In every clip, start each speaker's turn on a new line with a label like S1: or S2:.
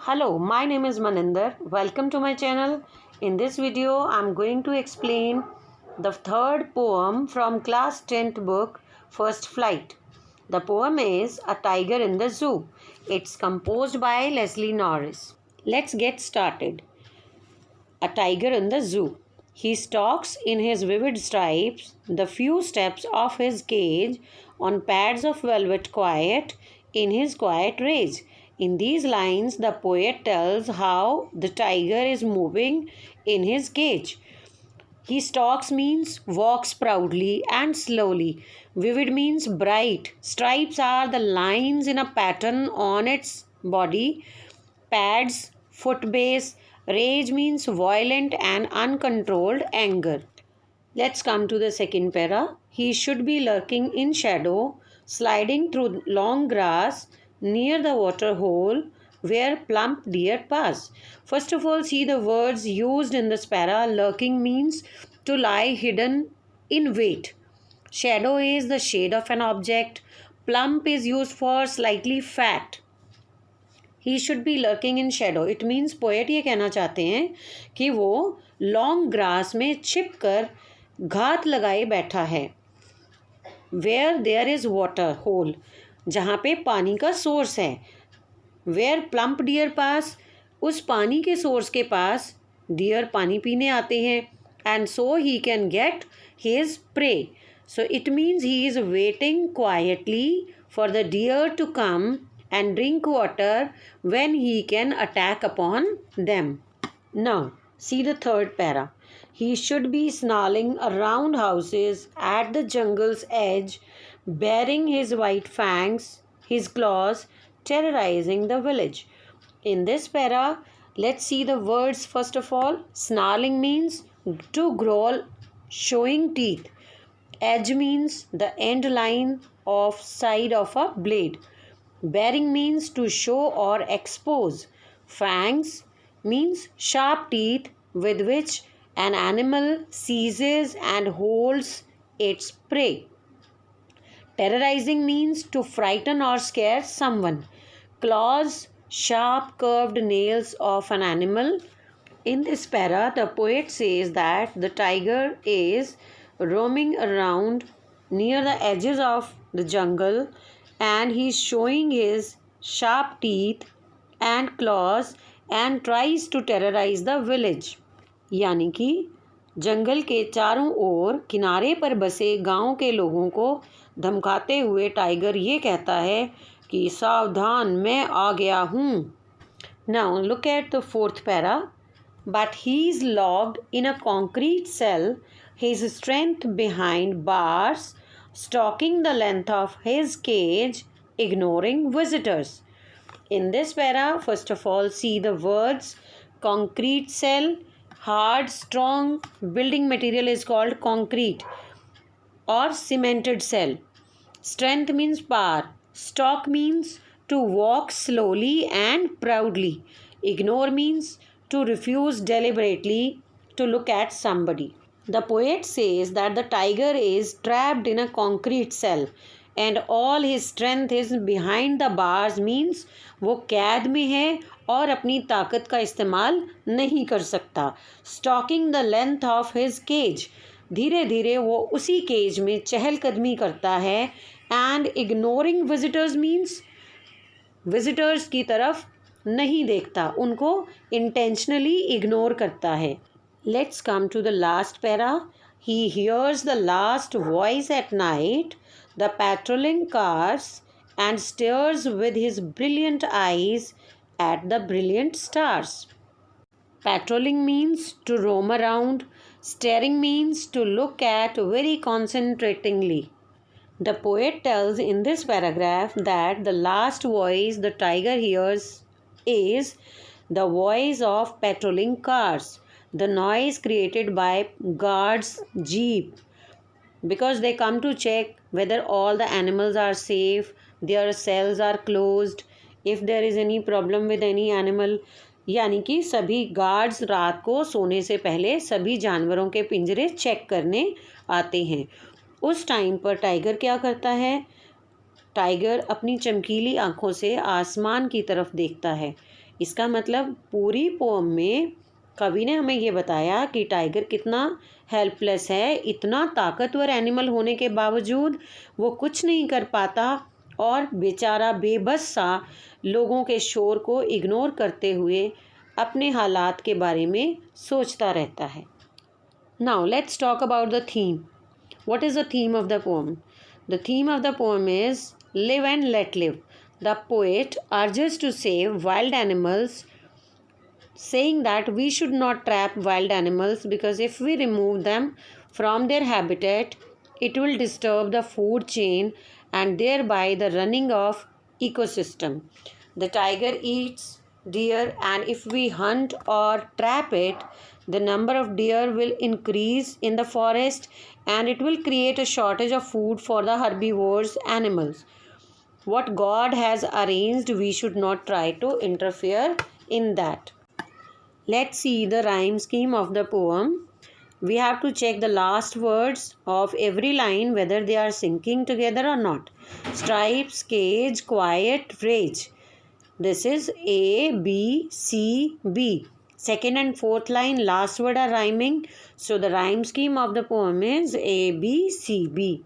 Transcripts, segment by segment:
S1: Hello, my name is Maninder. Welcome to my channel. In this video, I am going to explain the third poem from class 10th book, First Flight. The poem is A Tiger in the Zoo. It's composed by Leslie Norris. Let's get started. A tiger in the zoo. He stalks in his vivid stripes the few steps of his cage on pads of velvet quiet in his quiet rage. In these lines, the poet tells how the tiger is moving in his cage. He stalks means walks proudly and slowly. Vivid means bright. Stripes are the lines in a pattern on its body. Pads, foot base. Rage means violent and uncontrolled anger. Let's come to the second para. He should be lurking in shadow, sliding through long grass near the water hole where plump deer pass. First of all, see the words used in this para. Lurking means to lie hidden in wait. Shadow is the shade of an object. Plump is used for slightly fat. He should be lurking in shadow. It means poet ये कहना चाहते हैं कि वो long grass में छिप कर घात लगाए बैठा है. Where there is water hole, जहाँ पे पानी का सोर्स है. वेयर प्लम्प डियर पास, उस पानी के सोर्स के पास डियर पानी पीने आते हैं. And so he can get his prey. So it means he is waiting quietly for the deer to come and drink water when he can attack upon them. Now, see the third para. He should be snarling around houses at the jungle's edge, baring his white fangs, his claws, terrorizing the village. In this para, let's see the words first of all. Snarling means to growl, showing teeth. Edge means the end line of side of a blade. Baring means to show or expose. Fangs means sharp teeth with which an animal seizes and holds its prey. Terrorizing means to frighten or scare someone. Claws, sharp curved nails of an animal. In this para, the poet says that the tiger is roaming around near the edges of the jungle and he is showing his sharp teeth and claws and tries to terrorize the village. यानी कि जंगल के चारों ओर किनारे पर बसे गांव के लोगों को धमकाते हुए टाइगर ये कहता है कि सावधान, मैं आ गया हूँ. Now look at the fourth para. But he is locked in a concrete cell, his strength behind bars, stalking the length of his cage, ignoring visitors. In this para, first of all, see the words concrete cell. Hard, strong building material is called concrete or cemented cell. Strength means power. Stalk means to walk slowly and proudly. Ignore means to refuse deliberately to look at somebody. The poet says that the tiger is trapped in a concrete cell and all his strength is behind the bars means वो कैद में है और अपनी ताकत का इस्तेमाल नहीं कर सकता. Stalking the length of his cage, धीरे धीरे वो उसी केज में चहलकदमी करता है. And ignoring visitors means visitors की तरफ नहीं देखता, उनको intentionally ignore करता है. Let's come to the last para. He hears the last voice at night, the patrolling cars, and stares with his brilliant eyes at the brilliant stars. Patrolling means to roam around. Staring means to look at very concentratingly. The poet tells in this paragraph that the last voice the tiger hears is the voice of patrolling cars. The noise created by guards' jeep, because they come to check whether all the animals are safe, their cells are closed, if there is any problem with any animal. यानी कि सभी guards रात को सोने से पहले सभी जानवरों के पिंजरे चेक करने आते हैं. उस टाइम पर टाइगर क्या करता है? टाइगर अपनी चमकीली आँखों से आसमान की तरफ देखता है. इसका मतलब पूरी पोम में कवि ने हमें ये बताया कि टाइगर कितना हेल्पलेस है, इतना ताकतवर एनिमल होने के बावजूद वो कुछ नहीं कर पाता और बेचारा बेबस सा लोगों के शोर को इग्नोर करते हुए अपने हालात के बारे में सोचता रहता है। Now let's talk about the theme. What is the theme of the poem? The theme of the poem is live and let live. The poet urges to save wild animals, saying that we should not trap wild animals because if we remove them from their habitat, it will disturb the food chain and thereby the running of ecosystem. The tiger eats deer, and if we hunt or trap it, the number of deer will increase in the forest and it will create a shortage of food for the herbivores animals. What God has arranged, we should not try to interfere in that. Let's see the rhyme scheme of the poem. We have to check the last words of every line whether they are syncing together or not. Stripes, cage, quiet, rage. This is A, B, C, B. Second and fourth line, last word are rhyming. So the rhyme scheme of the poem is A, B, C, B.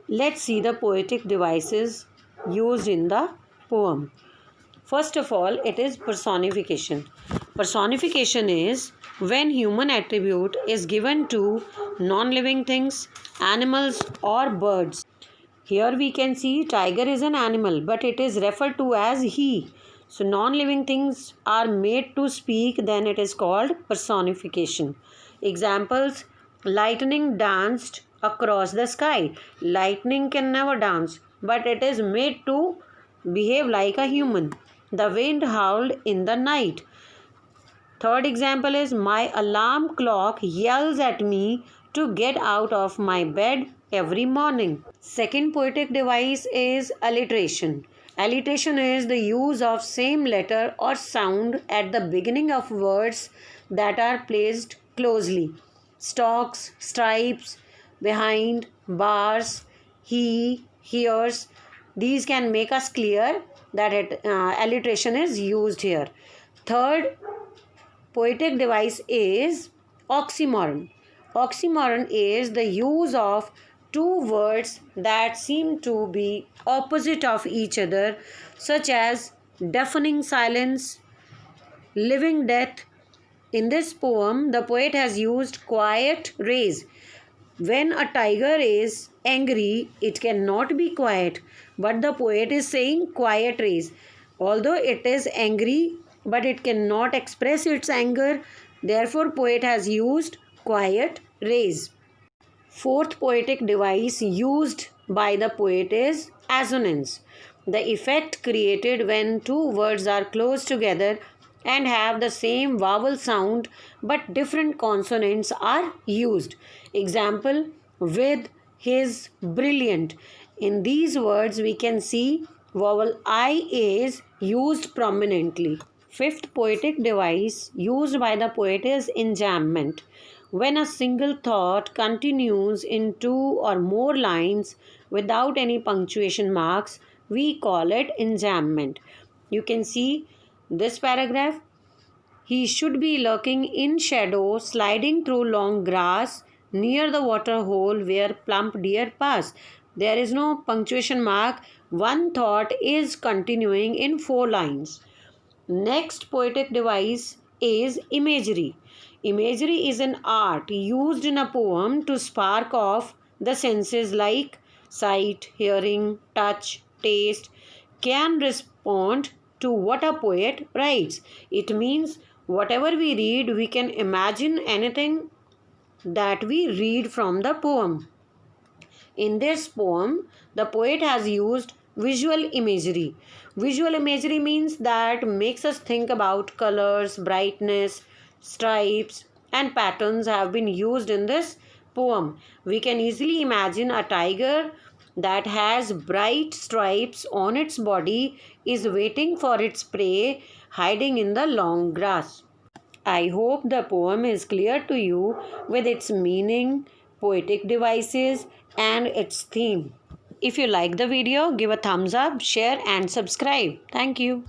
S1: Let's see the poetic devices used in the poem. First of all, it is personification. Personification is when human attribute is given to non-living things, animals or birds. Here we can see tiger is an animal, but it is referred to as he. So non-living things are made to speak, then it is called personification. Examples: lightning danced across the sky. Lightning can never dance, but it is made to behave like a human. The wind howled in the night. Third example is my alarm clock yells at me to get out of my bed every morning. Second poetic device is alliteration. Alliteration is the use of same letter or sound at the beginning of words that are placed closely. Stalks, stripes, behind, bars, he, hears. These can make us clear that alliteration is used here. Third poetic device is oxymoron. Oxymoron is the use of two words that seem to be opposite of each other, such as deafening silence, living death. In this poem, the poet has used quiet raise. When a tiger is angry, it cannot be quiet, but the poet is saying quiet raise. Although it is angry, but it cannot express its anger, therefore poet has used quiet raise. Fourth poetic device used by the poet is assonance. The effect created when two words are close together and have the same vowel sound but different consonants are used. Example: with, his, brilliant. In these words we can see vowel I is used prominently. Fifth poetic device used by the poet is enjambment. When a single thought continues in two or more lines without any punctuation marks, we call it enjambment. You can see this paragraph. He should be lurking in shadow, sliding through long grass near the water hole where plump deer pass. There is no punctuation mark. One thought is continuing in 4 lines. Next poetic device is imagery. Imagery is an art used in a poem to spark off the senses like sight, hearing, touch, taste, can respond to what a poet writes. It means whatever we read, we can imagine anything that we read from the poem. In this poem, the poet has used visual imagery. Visual imagery means that makes us think about colors, brightness, stripes and patterns have been used in this poem. We can easily imagine a tiger that has bright stripes on its body is waiting for its prey hiding in the long grass. I hope the poem is clear to you with its meaning, poetic devices and its theme. If you like the video, give a thumbs up, share and subscribe. Thank you.